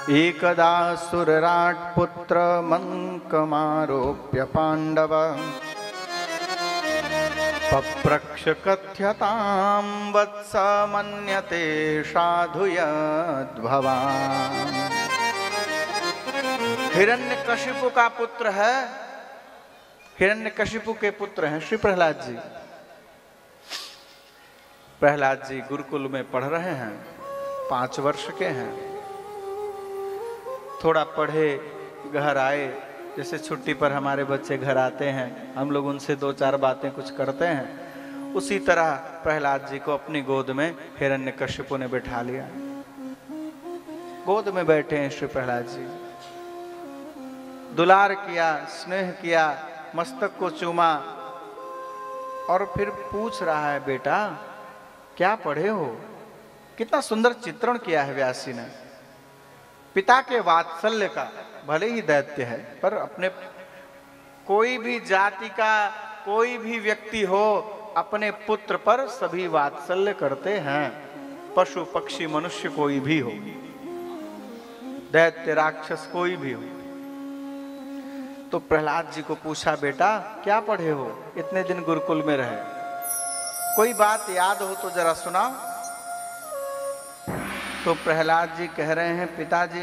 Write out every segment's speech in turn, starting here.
एकदा सुरराट पुत्र मंकमारोप्य पांडव पप्रक्ष कथ्यतां वत्स मन्यते साधुयद्भवान्। हिरण्यकशिपु का पुत्र है, हिरण्यकशिपु के पुत्र हैं श्री प्रहलाद जी। प्रहलाद जी गुरुकुल में पढ़ रहे हैं, 5 वर्ष के हैं। थोड़ा पढ़े, घर आए, जैसे छुट्टी पर हमारे बच्चे घर आते हैं, हम लोग उनसे 2-4 बातें कुछ करते हैं, उसी तरह प्रहलाद जी को अपनी गोद में हिरण्यकशिपु ने बैठा लिया। गोद में बैठे हैं श्री प्रहलाद जी, दुलार किया, स्नेह किया, मस्तक को चूमा और फिर पूछ रहा है, बेटा क्या पढ़े हो? कितना सुंदर चित्रण किया है व्यास जी ने पिता के वात्सल्य का। भले ही दैत्य है, पर अपने कोई भी जाति का कोई भी व्यक्ति हो, अपने पुत्र पर सभी वात्सल्य करते हैं, पशु पक्षी मनुष्य कोई भी हो, दैत्य राक्षस कोई भी हो। तो प्रहलाद जी को पूछा, बेटा क्या पढ़े हो? इतने दिन गुरुकुल में रहे, कोई बात याद हो तो जरा सुनाओ। तो प्रहलाद जी कह रहे हैं, पिताजी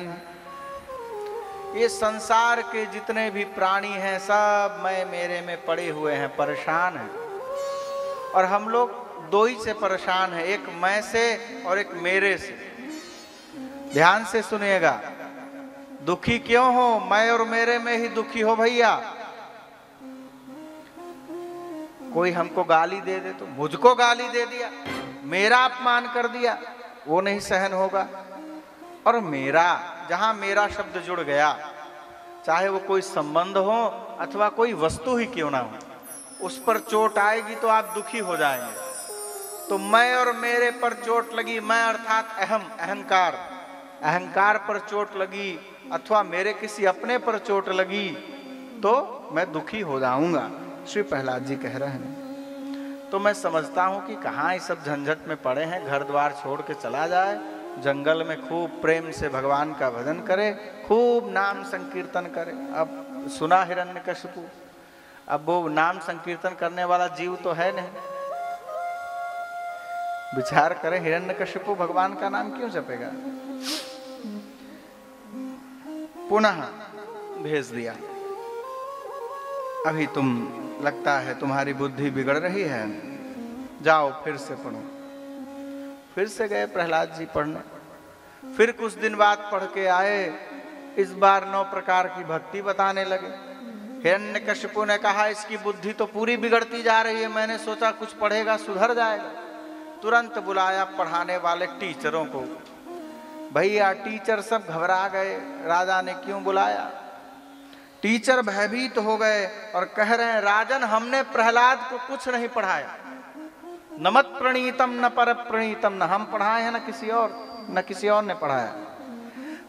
ये संसार के जितने भी प्राणी हैं सब मैं मेरे में पड़े हुए हैं, परेशान हैं। और हम लोग 2 ही से परेशान हैं, एक मैं से और एक मेरे से। ध्यान से सुनिएगा, दुखी क्यों हो? मैं और मेरे में ही दुखी हो भैया। कोई हमको गाली दे दे तो मुझको गाली दे दिया, मेरा अपमान कर दिया, वो नहीं सहन होगा। और मेरा, जहां मेरा शब्द जुड़ गया, चाहे वो कोई संबंध हो अथवा कोई वस्तु ही क्यों ना हो, उस पर चोट आएगी तो आप दुखी हो जाएंगे। तो मैं और मेरे पर चोट लगी, मैं अर्थात अहम, अहंकार, अहंकार पर चोट लगी अथवा मेरे किसी अपने पर चोट लगी तो मैं दुखी हो जाऊंगा, श्री प्रहलाद जी कह रहे हैं। तो मैं समझता हूं कि कहाँ इस सब झंझट में पड़े हैं, घर द्वार छोड़ के चला जाए, जंगल में खूब प्रेम से भगवान का भजन करे, खूब नाम संकीर्तन करे। अब सुना हिरण्यकशिपु, अब वो नाम संकीर्तन करने वाला जीव तो है नहीं। विचार करें, हिरण्यकशिपु भगवान का नाम क्यों जपेगा? पुनः भेज दिया, अभी तुम लगता है तुम्हारी बुद्धि बिगड़ रही है, जाओ फिर से पढ़ो। फिर से गए प्रहलाद जी पढ़ने, फिर कुछ दिन बाद पढ़ के आए, इस बार 9 प्रकार की भक्ति बताने लगे। हिरण्यकशिपु ने कहा, इसकी बुद्धि तो पूरी बिगड़ती जा रही है, मैंने सोचा कुछ पढ़ेगा सुधर जाएगा। तुरंत बुलाया पढ़ाने वाले टीचरों को। भैया टीचर सब घबरा गए, राजा ने क्यों बुलाया। टीचर भयभीत हो गए और कह रहे हैं, राजन हमने प्रहलाद को कुछ नहीं पढ़ाया, न मत प्रणीतम न पर प्रणीतम, न हम पढ़ाए हैं न किसी और ने पढ़ाया।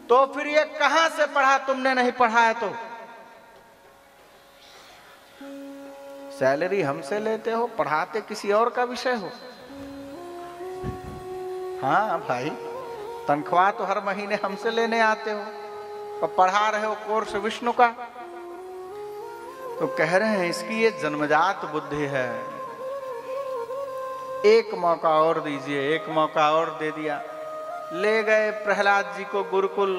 तो फिर ये कहां से पढ़ा? तुमने नहीं पढ़ाया तो सैलरी हमसे लेते हो, पढ़ाते किसी और का विषय हो। हाँ भाई, तनख्वाह तो हर महीने हमसे लेने आते हो और पढ़ा रहे हो कोर्स विष्णु का। तो कह रहे हैं इसकी ये जन्मजात बुद्धि है, एक मौका और दीजिए। एक मौका और दे दिया, ले गए प्रहलाद जी को गुरुकुल।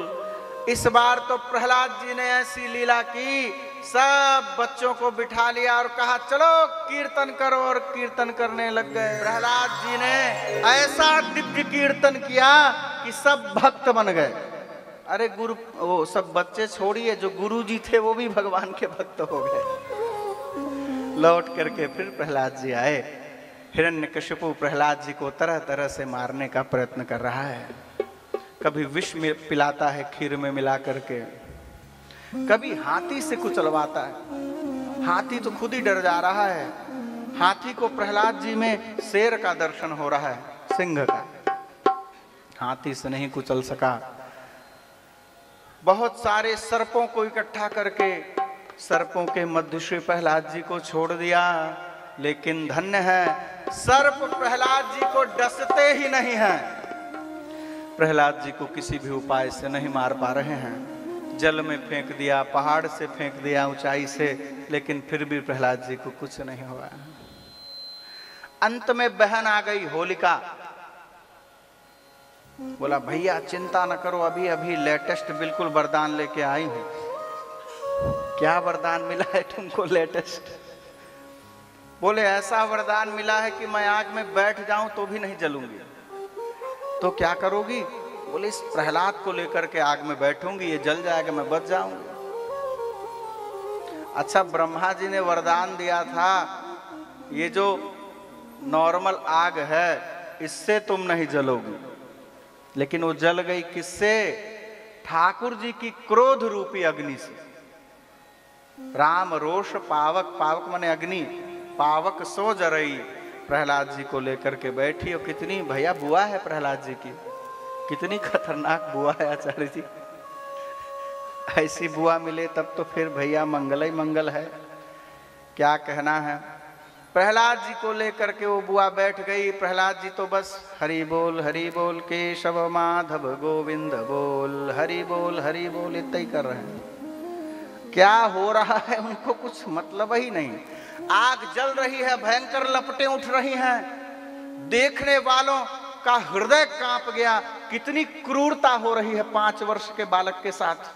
इस बार तो प्रहलाद जी ने ऐसी लीला की, सब बच्चों को बिठा लिया और कहा चलो कीर्तन करो, और कीर्तन करने लग गए। प्रहलाद जी ने ऐसा दिव्य कीर्तन किया कि सब भक्त बन गए। अरे वो सब बच्चे छोड़िए, जो गुरु जी थे वो भी भगवान के भक्त हो गए। लौट करके फिर प्रहलाद जी आए। हिरण्यकशिपु प्रहलाद जी को तरह तरह से मारने का प्रयत्न कर रहा है। कभी विष में पिलाता है खीर में मिला करके, कभी हाथी से कुचलवाता है। हाथी तो खुद ही डर जा रहा है। हाथी को प्रहलाद जी में शेर का दर्शन हो रहा है, सिंह का। हाथी से नहीं कुचल सका। बहुत सारे सर्पों को इकट्ठा करके सर्पों के मध्य श्री प्रहलाद जी को छोड़ दिया। लेकिन धन्य है, सर्प प्रहलाद जी को डसते ही नहीं हैं। प्रहलाद जी को किसी भी उपाय से नहीं मार पा रहे हैं। जल में फेंक दिया, पहाड़ से फेंक दिया ऊंचाई से, लेकिन फिर भी प्रहलाद जी को कुछ नहीं हुआ। अंत में बहन आ गई होलिका, बोला भैया चिंता न करो, अभी अभी लेटेस्ट बिल्कुल वरदान लेके आई हूं। क्या वरदान मिला है तुमको लेटेस्ट? बोले ऐसा वरदान मिला है कि मैं आग में बैठ जाऊं तो भी नहीं जलूंगी। तो क्या करोगी? बोले इस प्रहलाद को लेकर के आग में बैठूंगी, ये जल जाएगा, मैं बच जाऊंगी। अच्छा, ब्रह्मा जी ने वरदान दिया था ये जो नॉर्मल आग है इससे तुम नहीं जलोगी, लेकिन वो जल गई किससे? ठाकुर जी की क्रोध रूपी अग्नि से। राम रोष पावक, पावक माने अग्नि, पावक सो जरई, प्रहलाद जी को लेकर के बैठी। और कितनी भैया बुआ है प्रहलाद जी की, कितनी खतरनाक बुआ है आचार्य जी। ऐसी बुआ मिले तब तो फिर भैया मंगल ही मंगल है, क्या कहना है। प्रहलाद जी को लेकर के वो बुआ बैठ गई। प्रहलाद जी तो बस हरि बोल केशव माधव गोविंद बोल, हरि बोल इतना ही कर रहे हैं। क्या हो रहा है उनको कुछ मतलब ही नहीं। आग जल रही है, भयंकर लपटें उठ रही हैं, देखने वालों का हृदय कांप गया। कितनी क्रूरता हो रही है 5 वर्ष के बालक के साथ।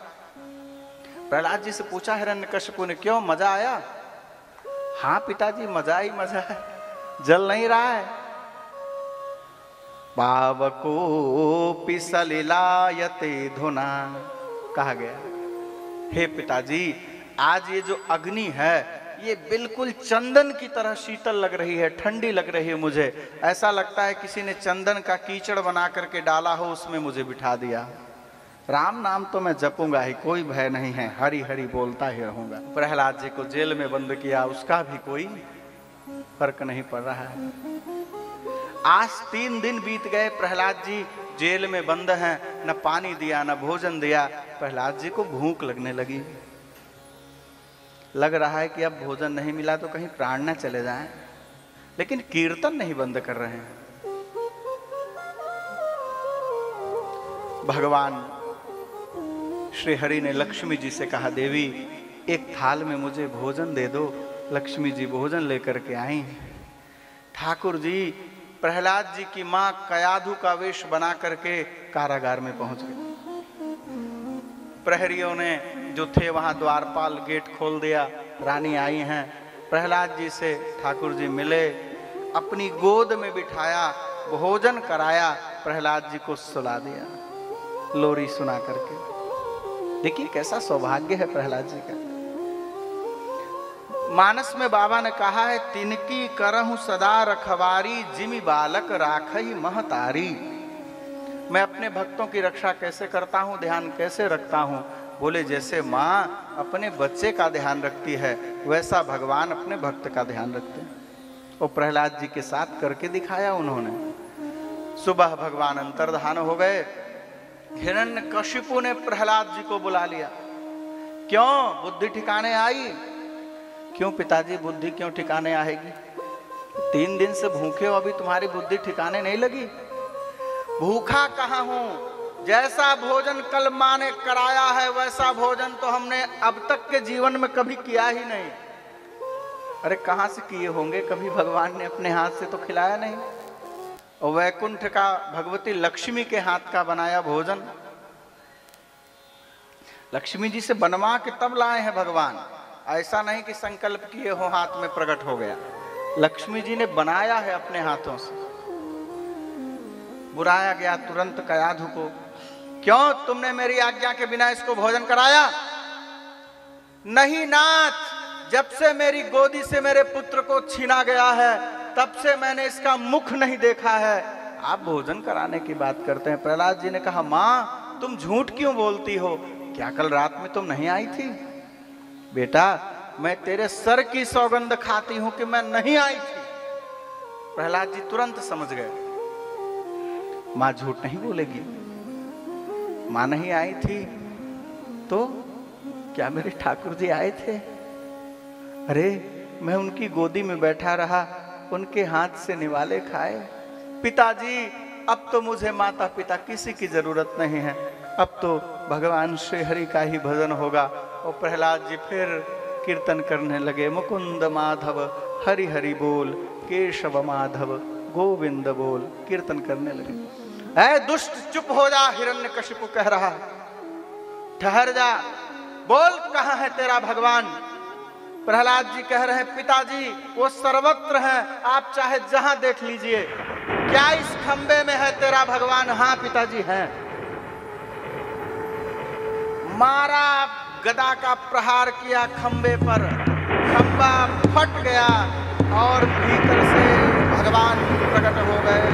प्रहलाद जी से पूछा हिरण्यकशिपु ने, क्यों मजा आया? हाँ पिताजी मजा ही मजा है, जल नहीं रहा है। पावको पिसलिलायते धुना कहा गया। हे पिताजी, आज ये जो अग्नि है ये बिल्कुल चंदन की तरह शीतल लग रही है, ठंडी लग रही है मुझे। ऐसा लगता है किसी ने चंदन का कीचड़ बना करके डाला हो, उसमें मुझे बिठा दिया। राम नाम तो मैं जपूंगा ही, कोई भय नहीं है, हरि हरि बोलता ही रहूंगा। प्रहलाद जी को जेल में बंद किया, उसका भी कोई फर्क नहीं पड़ रहा है। आज 3 दिन बीत गए, प्रहलाद जी जेल में बंद हैं, न पानी दिया न भोजन दिया। प्रहलाद जी को भूख लगने लगी। लग रहा है कि अब भोजन नहीं मिला तो कहीं प्राण न चले जाएं, लेकिन कीर्तन नहीं बंद कर रहे हैं। भगवान श्री हरि ने लक्ष्मी जी से कहा, देवी एक थाल में मुझे भोजन दे दो। लक्ष्मी जी भोजन लेकर के आई। ठाकुर जी प्रहलाद जी की मां कयाधु का वेश बना करके कारागार में पहुंच गए। प्रहरियों ने जो थे वहां द्वारपाल गेट खोल दिया। रानी आई हैं, प्रहलाद जी से ठाकुर जी मिले, अपनी गोद में बिठाया, भोजन कराया, प्रहलाद जी को सुला दिया लोरी सुना करके। देखिए कैसा सौभाग्य है प्रहलाद जी का। मानस में बाबा ने कहा है, तिनकी करहु सदा रखवारी, जिमि बालक राखई महतारी। मैं अपने भक्तों की रक्षा कैसे करता हूँ, ध्यान कैसे रखता हूँ? बोले जैसे माँ अपने बच्चे का ध्यान रखती है, वैसा भगवान अपने भक्त का ध्यान रखते हैं। वो प्रहलाद जी के साथ करके दिखाया उन्होंने। सुबह भगवान अंतर्धान हो गए। हिरण्यकशिपु ने प्रहलाद जी को बुला लिया। क्यों बुद्धि ठिकाने आई? क्यों पिताजी बुद्धि क्यों ठिकाने आएगी? 3 दिन से भूखे हो, अभी तुम्हारी बुद्धि ठिकाने नहीं लगी? भूखा कहाँ हूं? जैसा भोजन कल माँ ने कराया है वैसा भोजन तो हमने अब तक के जीवन में कभी किया ही नहीं। अरे कहाँ से किए होंगे? कभी भगवान ने अपने हाथ से तो खिलाया नहीं। और वैकुंठ का भगवती लक्ष्मी के हाथ का बनाया भोजन लक्ष्मी जी से बनवा के तब लाए हैं भगवान। ऐसा नहीं कि संकल्प किए हो हाथ में प्रकट हो गया। लक्ष्मी जी ने बनाया है अपने हाथों से। बुलाया गया तुरंत कयाधु को। क्यों तुमने मेरी आज्ञा के बिना इसको भोजन कराया? नहीं नाथ, जब से मेरी गोदी से मेरे पुत्र को छीना गया है तब से मैंने इसका मुख नहीं देखा है। आप भोजन कराने की बात करते हैं। प्रहलाद जी ने कहा, माँ तुम झूठ क्यों बोलती हो? क्या कल रात में तुम नहीं आई थी? बेटा मैं तेरे सर की सौगंध खाती हूं कि मैं नहीं आई थी। प्रहलाद जी तुरंत समझ गए, माँ झूठ नहीं बोलेगी। माँ नहीं आई थी तो क्या मेरे ठाकुर जी आए थे? अरे मैं उनकी गोदी में बैठा रहा, उनके हाथ से निवाले खाए। पिताजी अब तो मुझे माता पिता किसी की जरूरत नहीं है, अब तो भगवान श्री हरि का ही भजन होगा। और प्रहलाद जी फिर कीर्तन करने लगे, मुकुंद माधव हरि हरि बोल, केशव माधव गोविंद बोल, कीर्तन करने लगे। ऐ दुष्ट चुप हो जा, हिरण्यकशिपु कह रहा है, ठहर जा, बोल कहां है तेरा भगवान। प्रहलाद जी कह रहे हैं, पिताजी वो सर्वत्र हैं, आप चाहे जहां देख लीजिए। क्या इस खंबे में है तेरा भगवान? हाँ पिताजी हैं। मारा, गदा का प्रहार किया खंबे पर, खंबा फट गया और भीतर से भगवान प्रकट हो गए।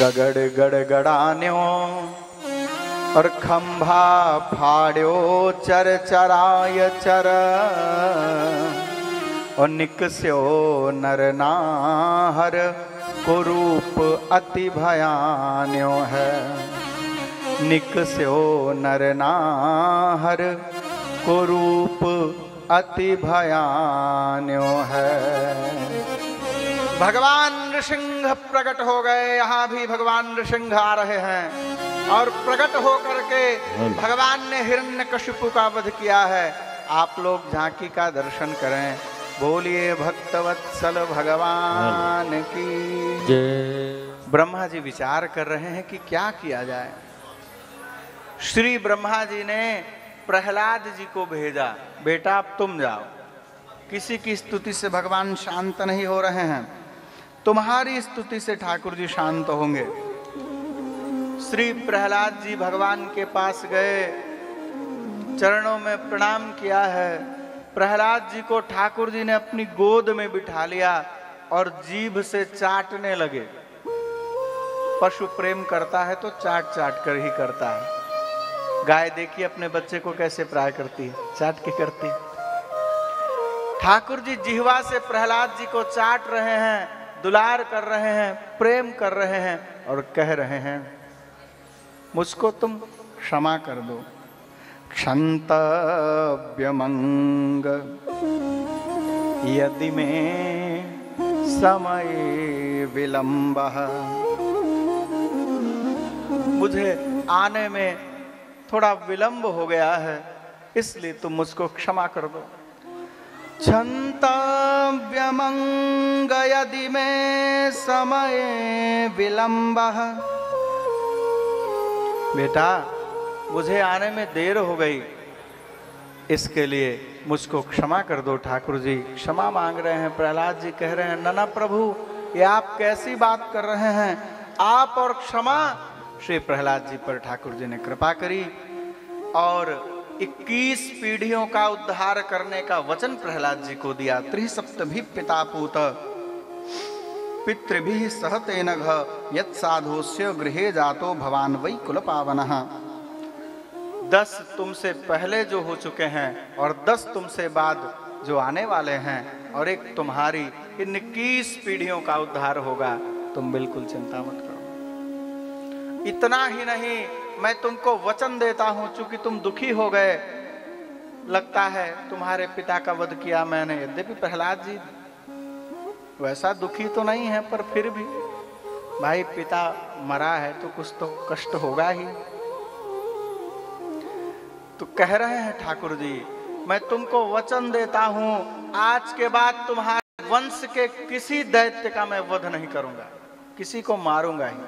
गगड़ गड़गड़ान्यो और खंभा फाड़्यो चर चराय चर, और निकस्यो नर नाहर को रूप अति भयान्यो है। निकस्यो नर नाहर को रूप अति भयान्यो है। भगवान नृसिंह प्रकट हो गए। यहाँ भी भगवान नृसिंह आ रहे हैं और प्रकट होकर के भगवान ने हिरण्यकशिपु का वध किया है। आप लोग झांकी का दर्शन करें। बोलिए भक्तवत्सल भगवान की जय। ब्रह्मा जी विचार कर रहे हैं कि क्या किया जाए। श्री ब्रह्मा जी ने प्रहलाद जी को भेजा, बेटा अब तुम जाओ। किसी की स्तुति से भगवान शांत नहीं हो रहे हैं, तुम्हारी स्तुति से ठाकुर जी शांत होंगे। श्री प्रहलाद जी भगवान के पास गए, चरणों में प्रणाम किया है। प्रहलाद जी को ठाकुर जी ने अपनी गोद में बिठा लिया और जीभ से चाटने लगे। पशु प्रेम करता है तो चाट चाट कर ही करता है। गाय देखिए अपने बच्चे को कैसे प्यार करती है, चाट के करती। ठाकुर जी जिह्वा से प्रहलाद जी को चाट रहे हैं, दुलार कर रहे हैं, प्रेम कर रहे हैं और कह रहे हैं, मुझको तुम क्षमा कर दो। क्षन्तव्यमंग यदि में समय विलंबः, मुझे आने में थोड़ा विलंब हो गया है, इसलिए तुम मुझको क्षमा कर दो। क्षन्तव्यमंग यदि में समय विलंबः, बेटा मुझे आने में देर हो गई, इसके लिए मुझको क्षमा कर दो। ठाकुर जी क्षमा मांग रहे हैं। प्रहलाद जी कह रहे हैं, नना प्रभु ये आप कैसी बात कर रहे हैं, आप और क्षमा। श्री प्रहलाद जी पर ठाकुर जी ने कृपा करी और 21 पीढ़ियों का उद्धार करने का वचन प्रहलाद जी को दिया। त्रिसप्तभि पिता पूत पितृभिः सह तेन घ, यत् साधुस्य गृहे जातो भवान वै कुल पावनः। 10 तुमसे पहले जो हो चुके हैं और 10 तुमसे बाद जो आने वाले हैं और एक तुम्हारी, इन 21 पीढ़ियों का उद्धार होगा। तुम बिल्कुल चिंता मत करो। इतना ही नहीं, मैं तुमको वचन देता हूं, चूंकि तुम दुखी हो गए, लगता है तुम्हारे पिता का वध किया मैंने। यद्यपि प्रहलाद जी वैसा दुखी तो नहीं है, पर फिर भी भाई पिता मरा है तो कुछ तो कष्ट होगा ही। तो कह रहे हैं ठाकुर जी, मैं तुमको वचन देता हूं, आज के बाद तुम्हारे वंश के किसी दैत्य का मैं वध नहीं करूंगा, किसी को मारूंगा ही।